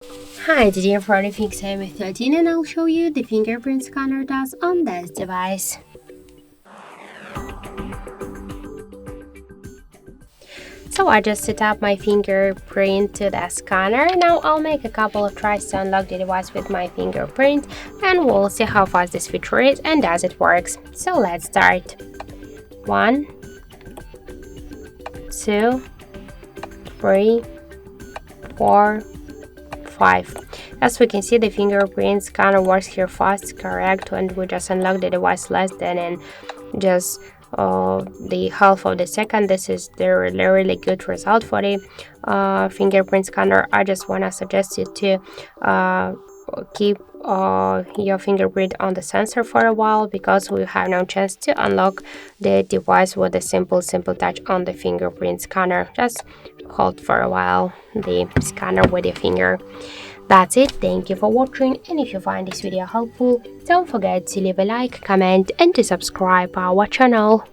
Hi, today for the Xiaomi 13 and I'll show you the fingerprint scanner does on this device. So I just set up my fingerprint to the scanner. Now I'll make a couple of tries to unlock the device with my fingerprint and we'll see how fast this feature is and does it works. So let's start. 1, 2, 3, 4, 5. As we can see, the fingerprint scanner works here fast, correct, and we just unlock the device less than in just the half of the second. This is the really good result for the fingerprint scanner. I just want to suggest you to keep your fingerprint on the sensor for a while, because we have no chance to unlock the device with a simple touch on the fingerprint scanner. Just hold for a while the scanner with your finger. That's it. Thank you for watching, and if you find this video helpful, don't forget to leave a like, comment and to subscribe our channel.